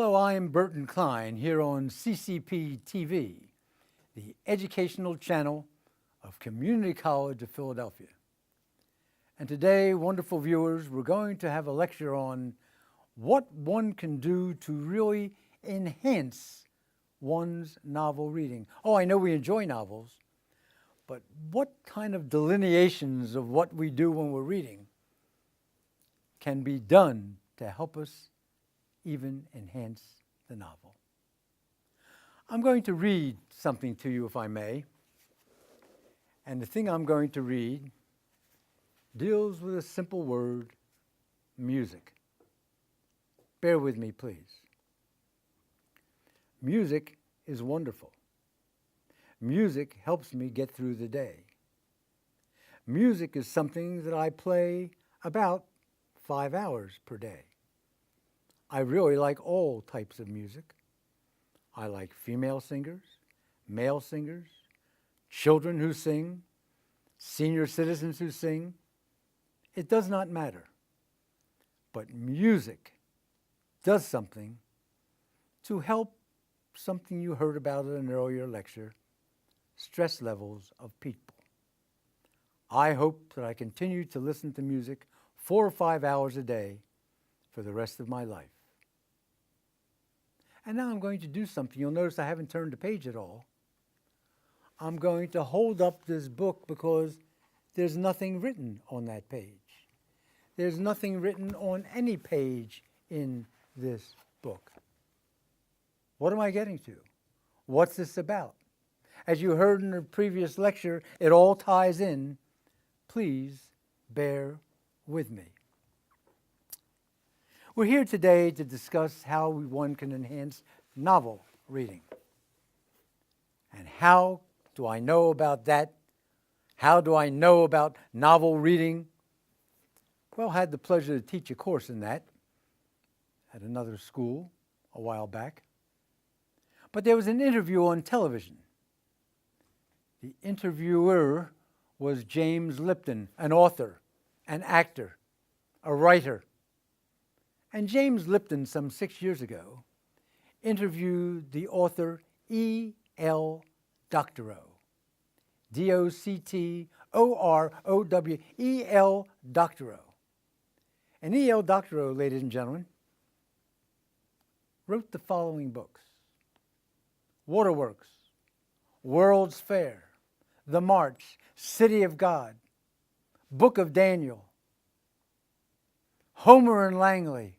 Hello, I'm Burton Klein here on CCP TV, the educational channel of Community College of Philadelphia. And today, wonderful viewers, we're going to have a lecture on what one can do to really enhance one's novel reading. Oh, I know we enjoy novels, but what kind of delineations of what we do when we're reading can be done to help us even enhance the novel? I'm going to read something to you, if I may. And the thing I'm going to read deals with a simple word, music. Bear with me, please. Music is wonderful. Music helps me get through the day. Music is something that I play about 5 hours per day. I really like all types of music. I like female singers, male singers, children who sing, senior citizens who sing. It does not matter. But music does something to help something you heard about in an earlier lecture, stress levels of people. I hope that I continue to listen to music 4 or 5 hours a day for the rest of my life. And now I'm going to do something. You'll notice I haven't turned the page at all. I'm going to hold up this book because there's nothing written on that page. There's nothing written on any page in this book. What am I getting to? What's this about? As you heard in the previous lecture, it all ties in. Please bear with me. We're here today to discuss how one can enhance novel reading. And how do I know about that? How do I know about novel reading? Well, I had the pleasure to teach a course in that at another school a while back. But there was an interview on television. The interviewer was James Lipton, an author, an actor, a writer. And James Lipton, some 6 years ago, interviewed the author E.L. Doctorow, D-O-C-T-O-R-O-W, E.L. Doctorow. And E.L. Doctorow, ladies and gentlemen, wrote the following books: Waterworks, World's Fair, The March, City of God, Book of Daniel, Homer and Langley,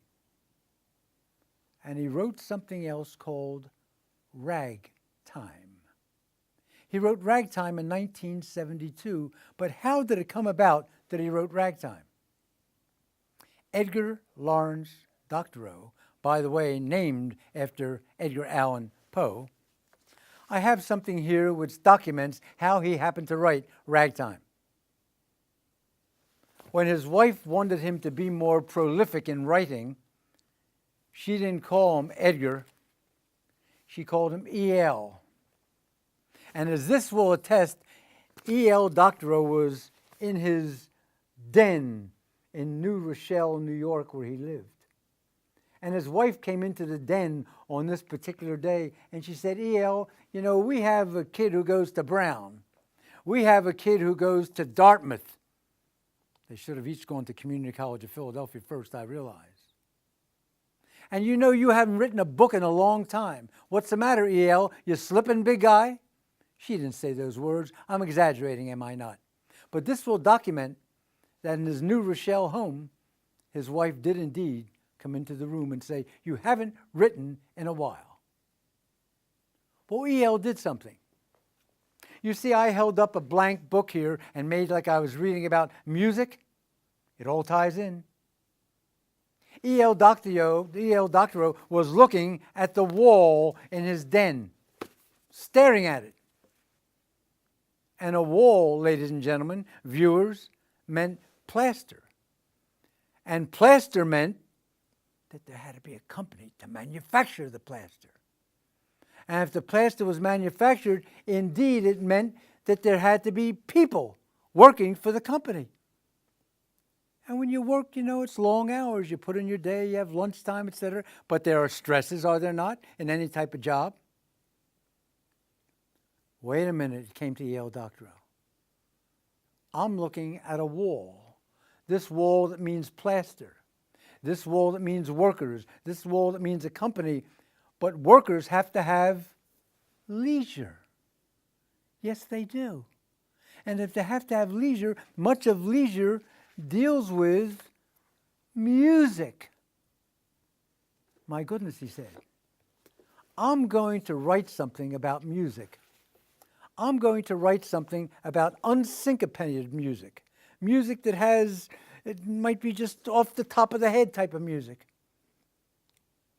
and he wrote something else called Ragtime. He wrote Ragtime in 1972, but how did it come about that he wrote Ragtime? Edgar Lawrence Doctorow, by the way, named after Edgar Allan Poe. I have something here which documents how he happened to write Ragtime. When his wife wanted him to be more prolific in writing, she didn't call him Edgar, she called him E.L. And as this will attest, E.L. Doctorow was in his den in New Rochelle, New York, where he lived. And his wife came into the den on this particular day, and she said, E.L., you know, we have a kid who goes to Brown. We have a kid who goes to Dartmouth. They should have each gone to Community College of Philadelphia first, I realize. And you know you haven't written a book in a long time. What's the matter, E.L.? You slipping, big guy? She didn't say those words. I'm exaggerating, am I not? But this will document that in his New Rochelle home, his wife did indeed come into the room and say, you haven't written in a while. Well, E.L. did something. You see, I held up a blank book here and made like I was reading about music. It all ties in. E.L. Doctorow was looking at the wall in his den, staring at it. And a wall, ladies and gentlemen, viewers, meant plaster. And plaster meant that there had to be a company to manufacture the plaster. And if the plaster was manufactured, indeed it meant that there had to be people working for the company. And when you work, it's long hours. You put in your day, you have lunchtime, etc. But there are stresses, are there not, in any type of job? Wait a minute, it came to Yale doctoral. I'm looking at a wall. This wall that means plaster. This wall that means workers. This wall that means a company. But workers have to have leisure. Yes, they do. And if they have to have leisure, much of leisure deals with music. My goodness, he said, I'm going to write something about music. I'm going to write something about unsyncopated music. Music that it might be just off the top of the head type of music.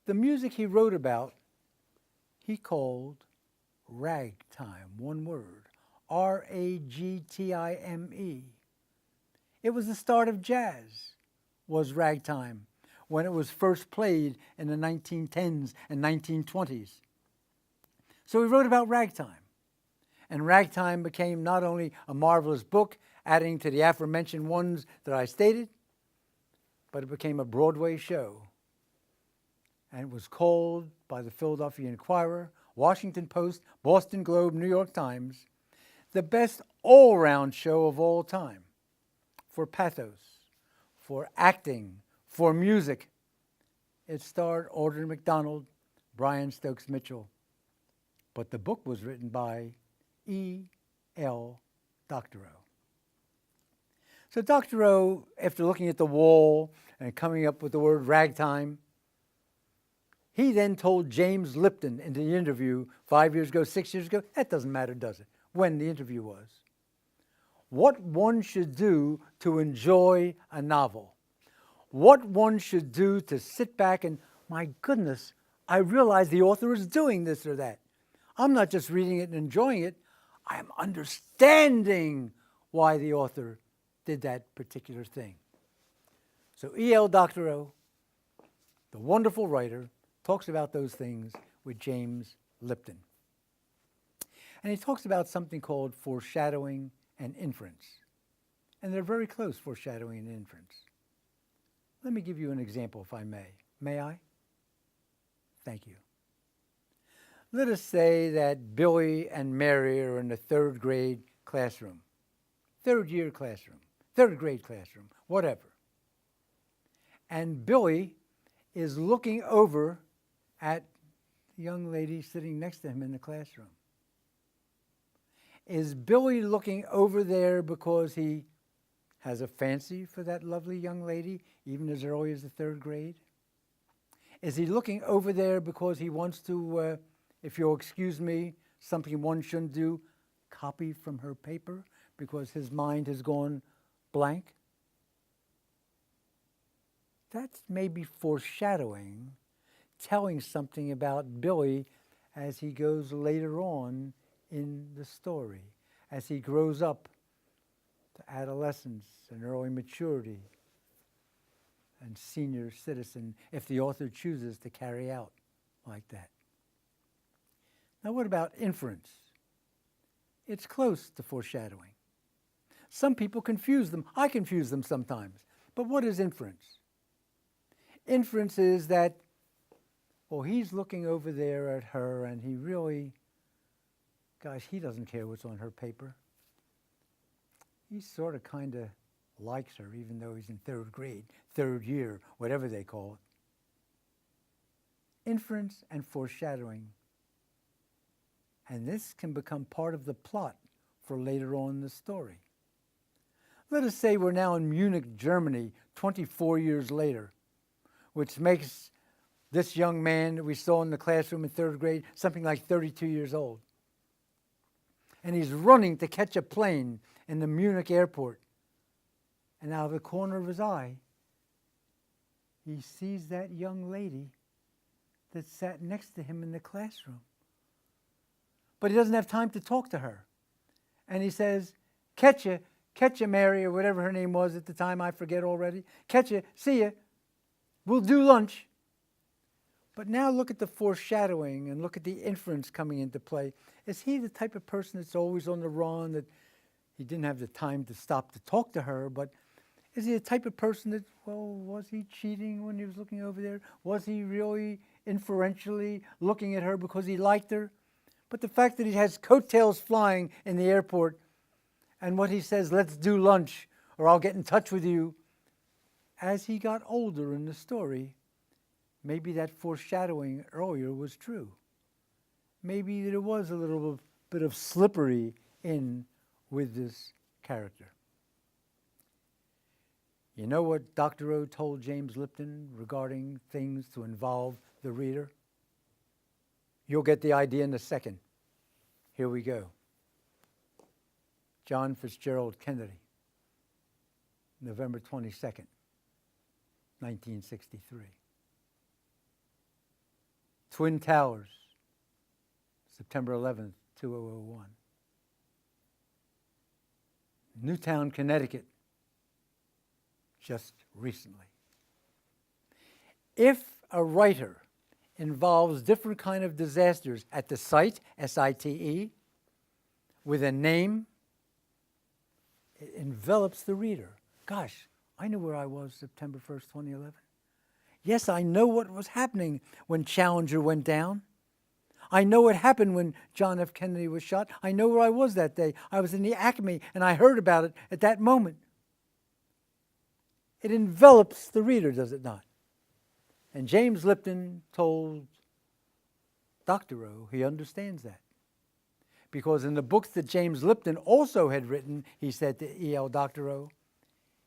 The music he wrote about, he called ragtime, one word, R-A-G-T-I-M-E. It was the start of jazz, was ragtime, when it was first played in the 1910s and 1920s. So he wrote about ragtime. And ragtime became not only a marvelous book, adding to the aforementioned ones that I stated, but it became a Broadway show. And it was called by the Philadelphia Inquirer, Washington Post, Boston Globe, New York Times, the best all-round show of all time for pathos, for acting, for music. It starred Audrey McDonald, Brian Stokes Mitchell, but the book was written by E.L. Doctorow. So Doctorow, after looking at the wall and coming up with the word ragtime, he then told James Lipton in the interview 5 years ago, 6 years ago, that doesn't matter, does it, when the interview was, what one should do to enjoy a novel, what one should do to sit back and, my goodness, I realize the author is doing this or that. I'm not just reading it and enjoying it, I'm understanding why the author did that particular thing. So E.L. Doctorow, the wonderful writer, talks about those things with James Lipton. And he talks about something called foreshadowing and inference. And they're very close, foreshadowing and inference. Let me give you an example, if I may. May I? Thank you. Let us say that Billy and Mary are in the third grade classroom, third year classroom, third grade classroom, whatever. And Billy is looking over at the young lady sitting next to him in the classroom. Is Billy looking over there because he has a fancy for that lovely young lady, even as early as the third grade? Is he looking over there because he wants to, if you'll excuse me, something one shouldn't do, copy from her paper because his mind has gone blank? That's maybe foreshadowing, telling something about Billy as he goes later on in the story, as he grows up to adolescence and early maturity and senior citizen, if the author chooses to carry out like that. Now, what about inference? It's close to foreshadowing. Some people confuse them. I confuse them sometimes. But what is inference? Inference is that, well, he's looking over there at her and he really, gosh, he doesn't care what's on her paper. He sort of kind of likes her, even though he's in third grade, third year, whatever they call it. Inference and foreshadowing. And this can become part of the plot for later on in the story. Let us say we're now in Munich, Germany, 24 years later, which makes this young man that we saw in the classroom in third grade something like 32 years old. And he's running to catch a plane in the Munich airport. And out of the corner of his eye, he sees that young lady that sat next to him in the classroom. But he doesn't have time to talk to her. And he says, catch ya, Mary, or whatever her name was at the time, I forget already. Catch ya, see ya, we'll do lunch. But now look at the foreshadowing and look at the inference coming into play. Is he the type of person that's always on the run, that he didn't have the time to stop to talk to her, but Is he the type of person that, well, was he cheating when he was looking over there? Was he really inferentially looking at her because he liked her? But the fact that he has coattails flying in the airport, and what he says, let's do lunch, or I'll get in touch with you. As he got older in the story, maybe that foreshadowing earlier was true. Maybe there was a little bit of slippery in with this character. You know what Dr. O told James Lipton regarding things to involve the reader? You'll get the idea in a second. Here we go. John Fitzgerald Kennedy, November 22nd, 1963. Twin Towers, September 11th, 2001. Newtown, Connecticut, just recently. If a writer involves different kind of disasters at the site, S-I-T-E, with a name, it envelops the reader. Gosh, I knew where I was September 1st, 2011. Yes, I know what was happening when Challenger went down. I know what happened when John F. Kennedy was shot. I know where I was that day. I was in the Acme, and I heard about it at that moment. It envelops the reader, does it not? And James Lipton told Dr. O he understands that. Because in the books that James Lipton also had written, he said to E.L. Dr. O,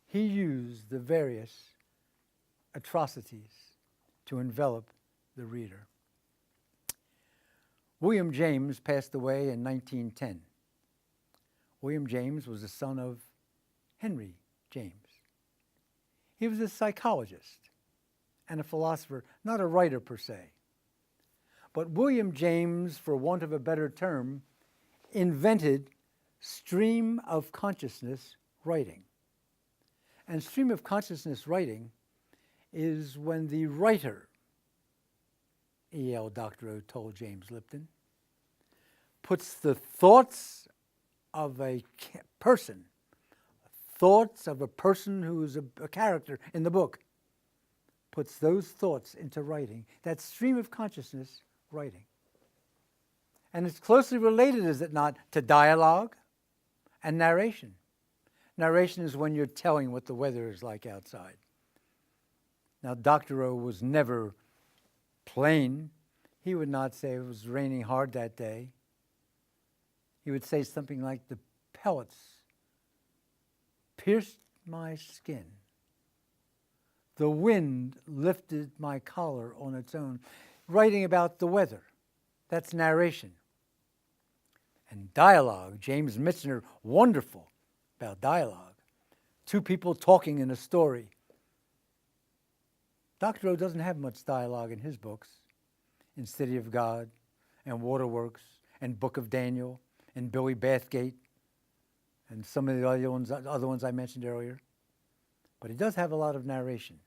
he used the various atrocities to envelop the reader. William James passed away in 1910. William James was the son of Henry James. He was a psychologist and a philosopher, not a writer per se. But William James, for want of a better term, invented stream of consciousness writing. And stream of consciousness writing is when the writer, E.L. Dr. O told James Lipton, puts the thoughts of a person, thoughts of a person who is a character in the book, puts those thoughts into writing. That stream of consciousness writing. And it's closely related, is it not, to dialogue and narration. Narration is when you're telling what the weather is like outside. Now, Dr. O was never plain. He would not say it was raining hard that day. He would say something like, the pellets pierced my skin. The wind lifted my collar on its own. Writing about the weather. That's narration. And dialogue, James Michener, wonderful about dialogue. Two people talking in a story. Dr. O doesn't have much dialogue in his books. In City of God, and Waterworks, and Book of Daniel, and Billy Bathgate, and some of the other ones I mentioned earlier. But he does have a lot of narration.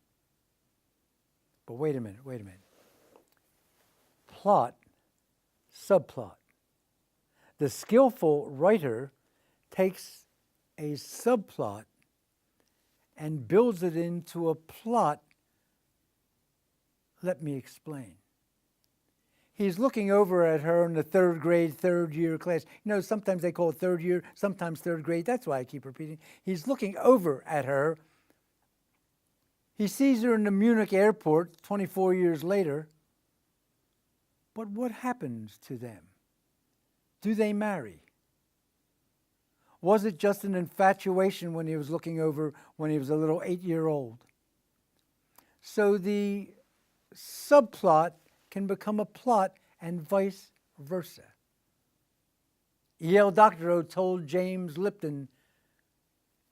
But wait a minute. Plot, subplot. The skillful writer takes a subplot and builds it into a plot. Let me explain. He's looking over at her in the third grade, third year class. You know, sometimes they call it third year, sometimes third grade. That's why I keep repeating. He's looking over at her. He sees her in the Munich airport 24 years later. But what happens to them? Do they marry? Was it just an infatuation when he was looking over when he was a little 8-year-old? So the subplot can become a plot and vice versa. E.L. Dr. O told James Lipton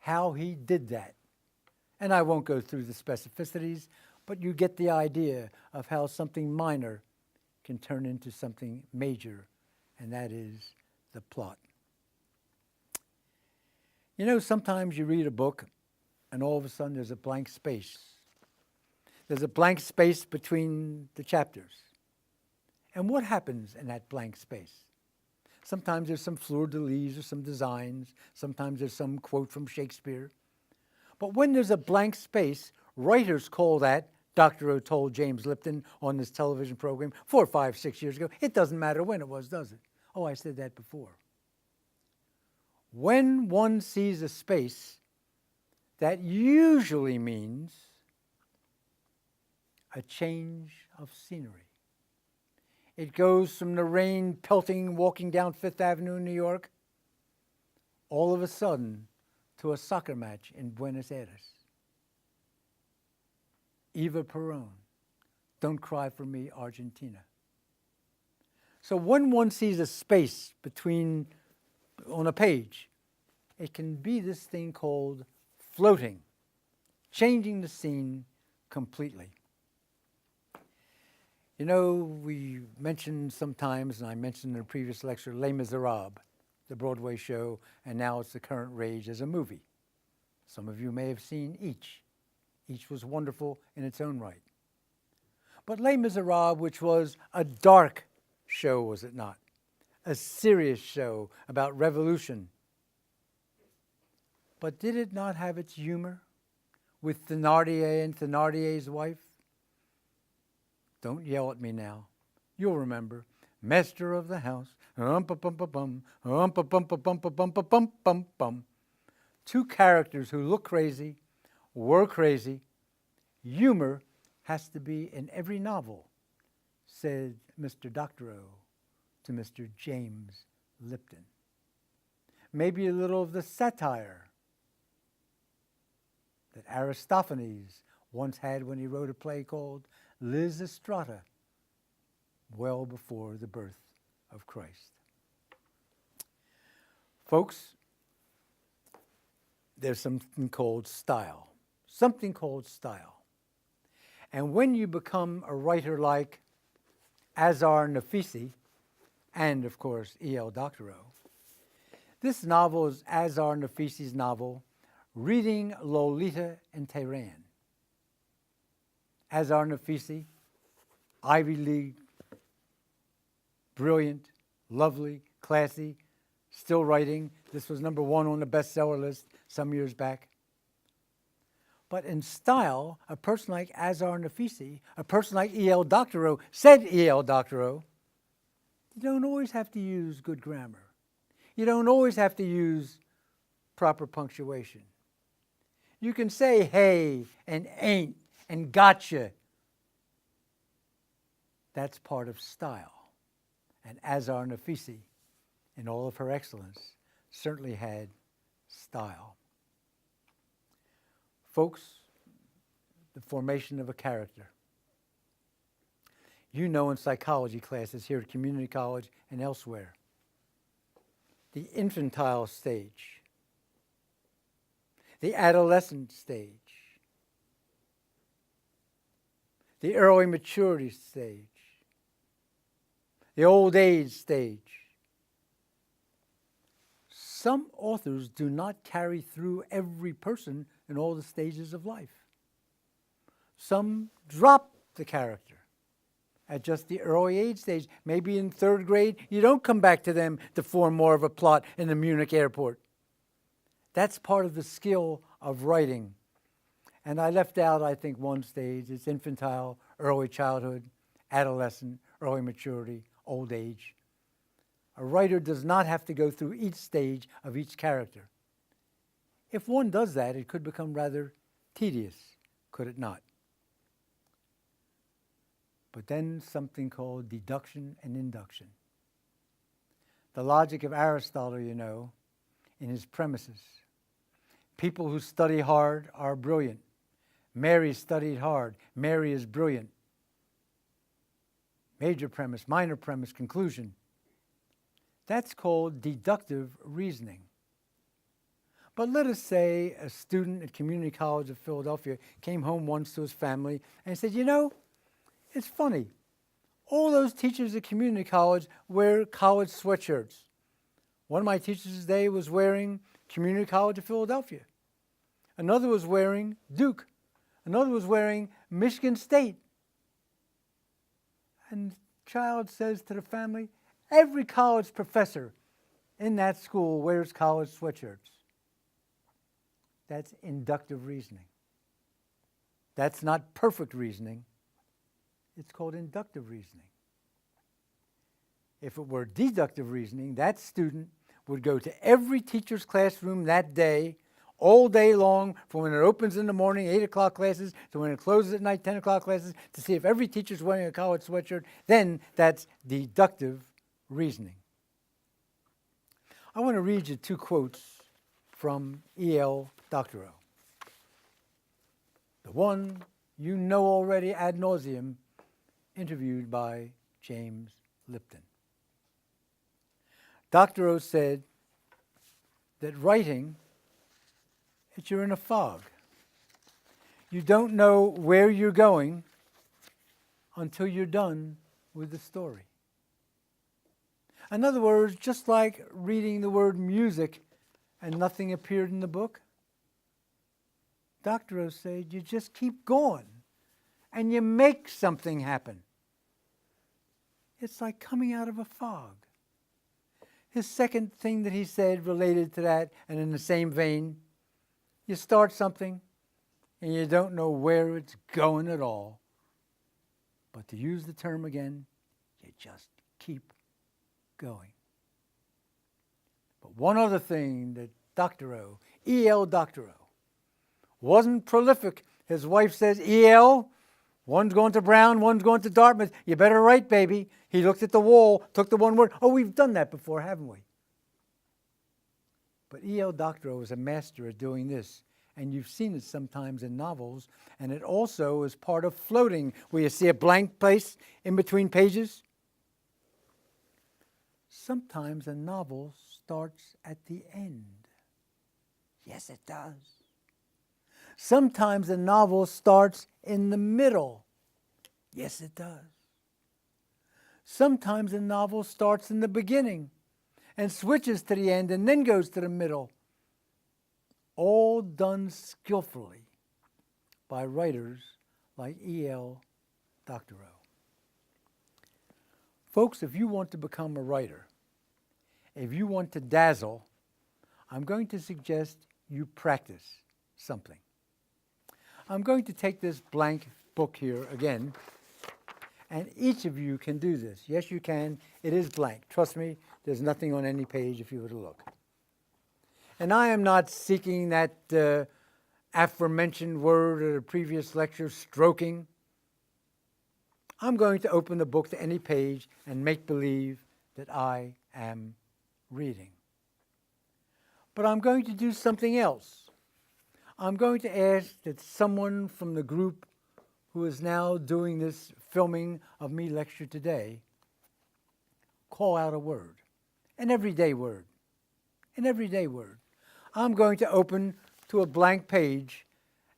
how he did that. And I won't go through the specificities, but you get the idea of how something minor can turn into something major, and that is the plot. You know, sometimes you read a book and all of a sudden there's a blank space. There's a blank space between the chapters. And what happens in that blank space? Sometimes there's some fleur-de-lis or some designs. Sometimes there's some quote from Shakespeare. But when there's a blank space, writers call that, Dr. O told James Lipton on this television program 4, 5, 6 years ago. It doesn't matter when it was, does it? Oh, I said that before. When one sees a space, that usually means a change of scenery. It goes from the rain pelting, walking down Fifth Avenue in New York, all of a sudden to a soccer match in Buenos Aires. Eva Perón, Don't Cry for Me, Argentina. So when one sees a space between, on a page, it can be this thing called floating, changing the scene completely. You know, we mentioned sometimes, and I mentioned in a previous lecture, Les Miserables, the Broadway show, and now it's the current rage as a movie. Some of you may have seen each. Each was wonderful in its own right. But Les Miserables, which was a dark show, was it not? A serious show about revolution. But did it not have its humor with Thénardier and Thénardier's wife? Don't yell at me now. You'll remember. Master of the house. Two characters who look crazy, were crazy. Humor has to be in every novel, said Mr. Dr. O to Mr. James Lipton. Maybe a little of the satire that Aristophanes once had when he wrote a play called Lysistrata, well before the birth of Christ. Folks, there's something called style. Something called style. And when you become a writer like Azar Nafisi, and of course E.L. Doctorow, this novel is Azar Nafisi's novel, Reading Lolita in Tehran. Azar Nafisi, Ivy League, brilliant, lovely, classy, still writing. This was number 1 on the bestseller list some years back. But in style, a person like Azar Nafisi, a person like E.L. Doctorow, said E.L. Doctorow, you don't always have to use good grammar. You don't always have to use proper punctuation. You can say hey and ain't and gotcha. That's part of style. And Azar Nafisi, in all of her excellence, certainly had style. Folks, the formation of a character. You know in psychology classes here at community college and elsewhere, the infantile stage, the adolescent stage, the early maturity stage, the old age stage. Some authors do not carry through every person in all the stages of life. Some drop the character at just the early age stage. Maybe in 3rd grade, you don't come back to them to form more of a plot in the Munich airport. That's part of the skill of writing. And I left out, I think, one stage. It's infantile, early childhood, adolescent, early maturity, old age. A writer does not have to go through each stage of each character. If one does that, it could become rather tedious, could it not? But then something called deduction and induction. The logic of Aristotle, you know, in his premises. People who study hard are brilliant. Mary studied hard. Mary is brilliant. Major premise, minor premise, conclusion. That's called deductive reasoning. But let us say a student at Community College of Philadelphia came home once to his family and said, you know, it's funny. All those teachers at community college wear college sweatshirts. One of my teachers today was wearing Community College of Philadelphia. Another was wearing Duke. Another was wearing Michigan State. And the child says to the family, every college professor in that school wears college sweatshirts. That's inductive reasoning. That's not perfect reasoning. It's called inductive reasoning. If it were deductive reasoning, that student would go to every teacher's classroom that day, all day long, from when it opens in the morning, 8 o'clock classes, to when it closes at night, 10 o'clock classes, to see if every teacher's wearing a collared sweatshirt. Then that's deductive reasoning. I want to read you 2 quotes from E.L. Doctorow. The one you know already ad nauseum, interviewed by James Lipton. Doctorow said that writing, that you're in a fog. You don't know where you're going until you're done with the story. In other words, just like reading the word music and nothing appeared in the book, Doctorow said you just keep going and you make something happen. It's like coming out of a fog. His second thing that he said related to that, and in the same vein, you start something and you don't know where it's going at all. But to use the term again, you just keep going. But one other thing that Doctorow, E.L. Doctorow, wasn't prolific. His wife says, E.L., one's going to Brown, one's going to Dartmouth. You better write, baby. He looked at the wall, took the one word. Oh, we've done that before, haven't we? But E.L. Doctorow is a master at doing this. And you've seen it sometimes in novels. And it also is part of floating, where you see a blank place in between pages. Sometimes a novel starts at the end. Yes, it does. Sometimes a novel starts in the middle. Yes, it does. Sometimes a novel starts in the beginning and switches to the end and then goes to the middle. All done skillfully by writers like E.L. Doctorow. Folks, if you want to become a writer, if you want to dazzle, I'm going to suggest you practice something. I'm going to take this blank book here again, and each of you can do this. Yes, you can. It is blank. Trust me, there's nothing on any page if you were to look. And I am not seeking that aforementioned word of the previous lecture, stroking. I'm going to open the book to any page and make believe that I am reading. But I'm going to do something else. I'm going to ask that someone from the group who is now doing this filming of me lecture today call out a word, an everyday word, an everyday word. I'm going to open to a blank page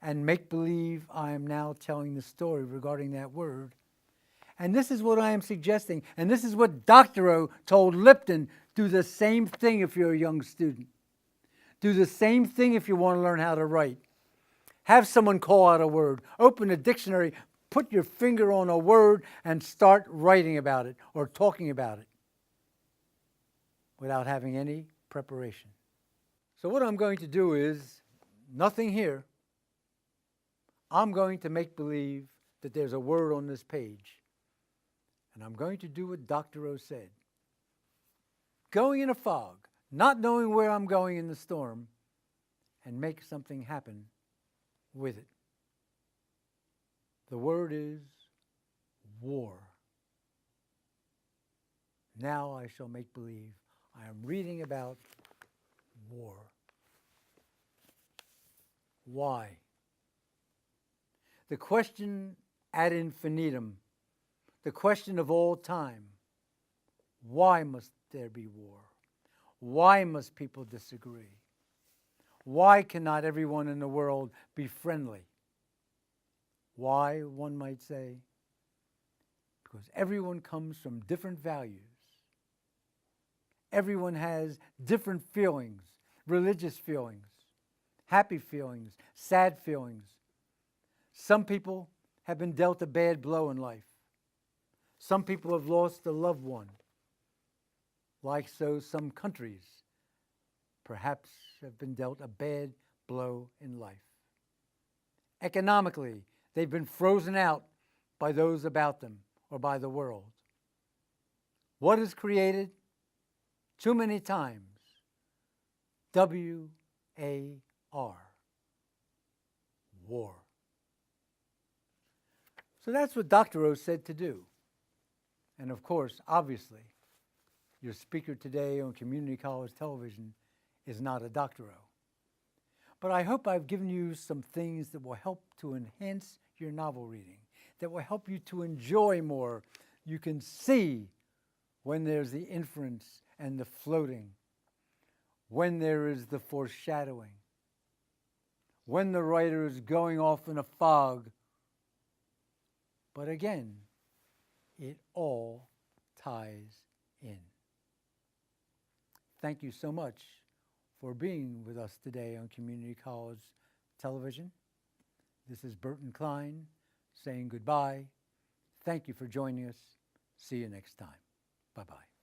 and make believe I am now telling the story regarding that word. And this is what I am suggesting, and this is what Doctorow told Lipton. Do the same thing if you're a young student. Do the same thing if you want to learn how to write. Have someone call out a word. Open a dictionary, put your finger on a word, and start writing about it or talking about it without having any preparation. So what I'm going to do is, nothing here. I'm going to make believe that there's a word on this page. And I'm going to do what Doctorow said. Going in a fog, not knowing where I'm going in the storm, and make something happen with it. The word is war. Now I shall make believe I am reading about war. Why? The question ad infinitum, the question of all time. Why must there be war? Why must people disagree? Why cannot everyone in the world be friendly? Why, one might say? Because everyone comes from different values. Everyone has different feelings, religious feelings, happy feelings, sad feelings. Some people have been dealt a bad blow in life. Some people have lost a loved one. Like so, some countries perhaps have been dealt a bad blow in life. Economically, they've been frozen out by those about them or by the world. What is created? Too many times. W-A-R. War. So that's what Dr. O said to do. And of course, obviously, your speaker today on community college television is not a Dr. O. But I hope I've given you some things that will help to enhance your novel reading, that will help you to enjoy more. You can see when there's the inference and the floating, when there is the foreshadowing, when the writer is going off in a fog. But again, it all ties in. Thank you so much for being with us today on Community College Television. This is Burton Klein saying goodbye. Thank you for joining us. See you next time. Bye-bye.